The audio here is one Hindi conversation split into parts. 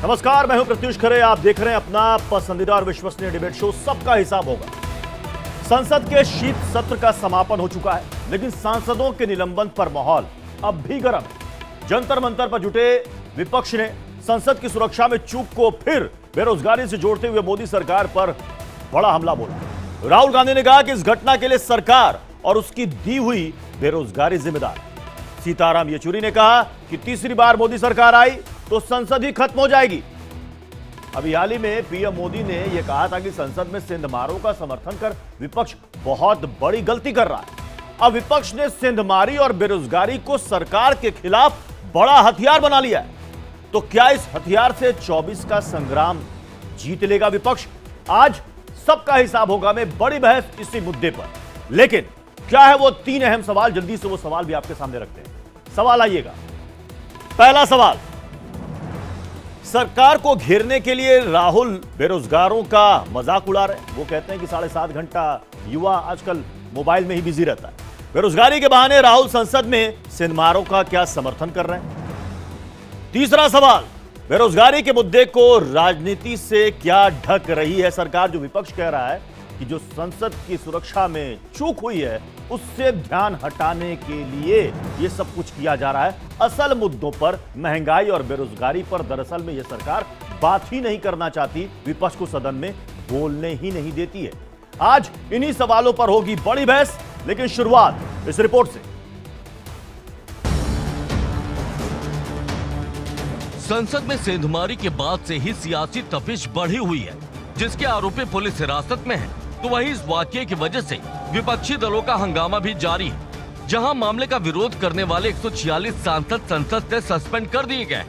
नमस्कार, मैं हूं प्रत्युष खरे। आप देख रहे हैं अपना पसंदीदा और विश्वसनीय डिबेट शो सबका हिसाब होगा। संसद के शीत सत्र का समापन हो चुका है, लेकिन सांसदों के निलंबन पर माहौल अब भी गर्म है। जंतर मंतर पर जुटे विपक्ष ने संसद की सुरक्षा में चूक को फिर बेरोजगारी से जोड़ते हुए मोदी सरकार पर बड़ा हमला बोला। राहुल गांधी ने कहा कि इस घटना के लिए सरकार और उसकी दी हुई बेरोजगारी जिम्मेदार है। सीताराम येचुरी ने कहा कि तीसरी बार मोदी सरकार आई तो संसद ही खत्म हो जाएगी। अभी हाल ही में पीएम मोदी ने यह कहा था कि संसद में सेंधमारों का समर्थन कर विपक्ष बहुत बड़ी गलती कर रहा है। अब विपक्ष ने सेंधमारी और बेरोजगारी को सरकार के खिलाफ बड़ा हथियार बना लिया है। तो क्या इस हथियार से 24 का संग्राम जीत लेगा विपक्ष? आज सबका हिसाब होगा में बड़ी बहस इसी मुद्दे पर। लेकिन क्या है वो 3 अहम सवाल, जल्दी से वो सवाल भी आपके सामने रखते हैं। सवाल आइएगा। पहला सवाल, सरकार को घेरने के लिए राहुल बेरोजगारों का मजाक उड़ा रहे हैं। वो कहते हैं कि 7.5 घंटा युवा आजकल मोबाइल में ही बिजी रहता है। बेरोजगारी के बहाने राहुल संसद में सेंधमारों का क्या समर्थन कर रहे हैं? तीसरा सवाल, बेरोजगारी के मुद्दे को राजनीति से क्या ढक रही है सरकार? जो विपक्ष कह रहा है कि जो संसद की सुरक्षा में चूक हुई है उससे ध्यान हटाने के लिए यह सब कुछ किया जा रहा है। असल मुद्दों पर, महंगाई और बेरोजगारी पर दरअसल में यह सरकार बात ही नहीं करना चाहती, विपक्ष को सदन में बोलने ही नहीं देती है। आज इन्हीं सवालों पर होगी बड़ी बहस, लेकिन शुरुआत इस रिपोर्ट से। संसद में सेंधमारी के बाद से ही सियासी तपिश बढ़ी हुई है, जिसके आरोपी पुलिस हिरासत में है। तो वहीं इस वाकये की वजह से विपक्षी दलों का हंगामा भी जारी है, जहां मामले का विरोध करने वाले 146 सांसद संसद से सस्पेंड कर दिए गए।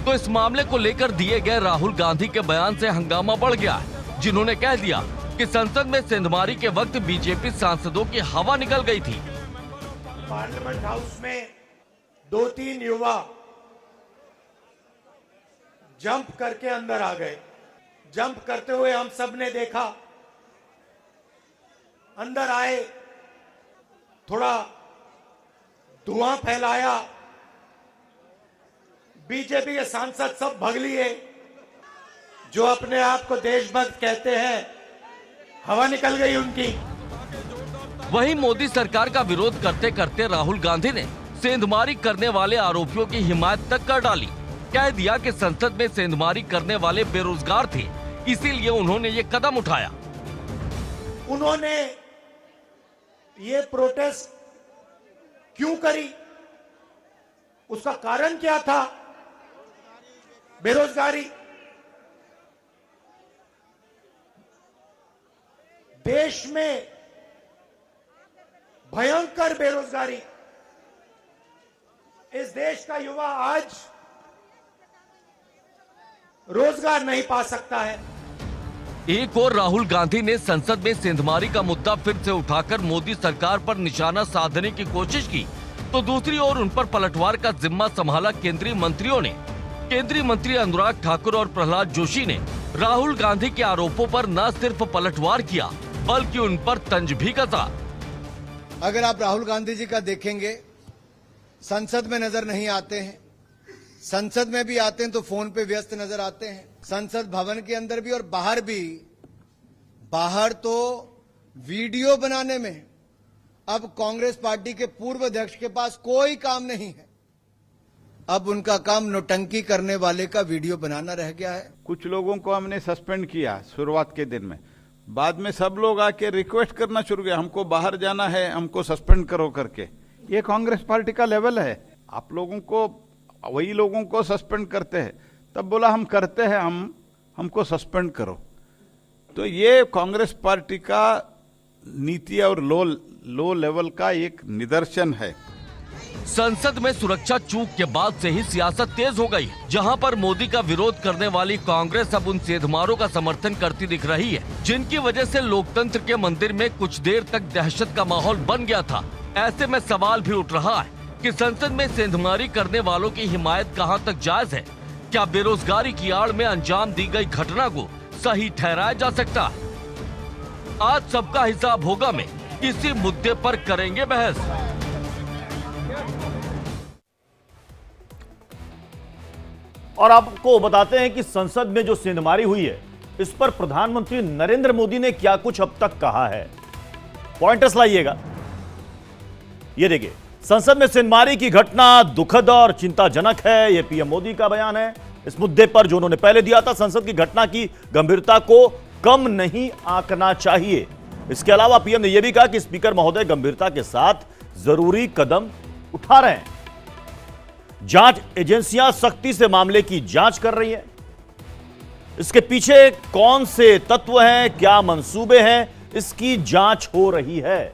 तो इस मामले को लेकर दिए गए राहुल गांधी के बयान से हंगामा बढ़ गया है, जिन्होंने कह दिया कि संसद में सेंधमारी के वक्त बीजेपी सांसदों की हवा निकल गई थी। पार्लियामेंट हाउस में 2-3 युवा जंप करके अंदर आ गए। जंप करते हुए हम सब ने देखा। अंदर आए, थोड़ा धुआं फैलाया, बीजेपी के सांसद सब भग लिए। जो अपने आप को देशभक्त कहते हैं, हवा निकल गई उनकी। वहीं मोदी सरकार का विरोध करते करते राहुल गांधी ने सेंधमारी करने वाले आरोपियों की हिमायत तक कर डाली। कह दिया कि संसद में सेंधमारी करने वाले बेरोजगार थे, इसीलिए उन्होंने ये कदम उठाया। उन्होंने ये प्रोटेस्ट क्यों करी, उसका कारण क्या था? बेरोजगारी। देश में भयंकर बेरोजगारी। इस देश का युवा आज रोजगार नहीं पा सकता है। एक और राहुल गांधी ने संसद में सेंधमारी का मुद्दा फिर से उठाकर मोदी सरकार पर निशाना साधने की कोशिश की, तो दूसरी ओर उन पर पलटवार का जिम्मा संभाला केंद्रीय मंत्रियों ने। केंद्रीय मंत्री अनुराग ठाकुर और प्रहलाद जोशी ने राहुल गांधी के आरोपों पर न सिर्फ पलटवार किया, बल्कि उन पर तंज भी कसा। अगर आप राहुल गांधी जी का देखेंगे, संसद में नजर नहीं आते हैं, संसद में भी आते हैं तो फोन पे व्यस्त नजर आते हैं। संसद भवन के अंदर भी और बाहर भी। बाहर तो वीडियो बनाने में अब कांग्रेस पार्टी के पूर्व अध्यक्ष के पास कोई काम नहीं है। अब उनका काम नौटंकी करने वाले का वीडियो बनाना रह गया है। कुछ लोगों को हमने सस्पेंड किया शुरुआत के दिन में, बाद में सब लोग आके रिक्वेस्ट करना शुरू किया, हमको बाहर जाना है, हमको सस्पेंड करो करके। ये कांग्रेस पार्टी का लेवल है। आप लोगों को, वही लोगों को सस्पेंड करते हैं, तब बोला हम करते हैं, हमको सस्पेंड करो। तो ये कांग्रेस पार्टी का नीति और लो लेवल का एक निदर्शन है। संसद में सुरक्षा चूक के बाद से ही सियासत तेज हो गई, जहां पर मोदी का विरोध करने वाली कांग्रेस अब उन सेंधमारों का समर्थन करती दिख रही है, जिनकी वजह से लोकतंत्र के मंदिर में कुछ देर तक दहशत का माहौल बन गया था। ऐसे में सवाल भी उठ रहा है कि संसद में सेंधमारी करने वालों की हिमायत कहां तक जायज है? क्या बेरोजगारी की आड़ में अंजाम दी गई घटना को सही ठहराया जा सकता है? आज सबका हिसाब होगा में इसी मुद्दे पर करेंगे बहस। और आपको बताते हैं कि संसद में जो सेंधमारी हुई है, इस पर प्रधानमंत्री नरेंद्र मोदी ने क्या कुछ अब तक कहा है। पॉइंटर्स लाइएगा। ये देखिए, संसद में सेंधमारी की घटना दुखद और चिंताजनक है, यह पीएम मोदी का बयान है। इस मुद्दे पर जो उन्होंने पहले दिया था, संसद की घटना की गंभीरता को कम नहीं आंकना चाहिए। इसके अलावा पीएम ने यह भी कहा कि स्पीकर महोदय गंभीरता के साथ जरूरी कदम उठा रहे हैं। जांच एजेंसियां सख्ती से मामले की जांच कर रही हैं। इसके पीछे कौन से तत्व हैं, क्या मंसूबे हैं, इसकी जांच हो रही है।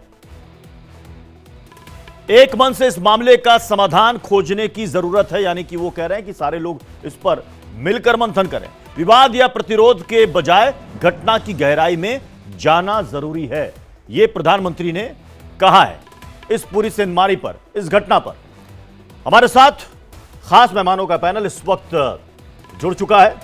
एक मन से इस मामले का समाधान खोजने की जरूरत है, यानी कि वो कह रहे हैं कि सारे लोग इस पर मिलकर मंथन करें। विवाद या प्रतिरोध के बजाय घटना की गहराई में जाना जरूरी है, यह प्रधानमंत्री ने कहा है। इस पूरी सेंधमारी पर, इस घटना पर हमारे साथ खास मेहमानों का पैनल इस वक्त जुड़ चुका है।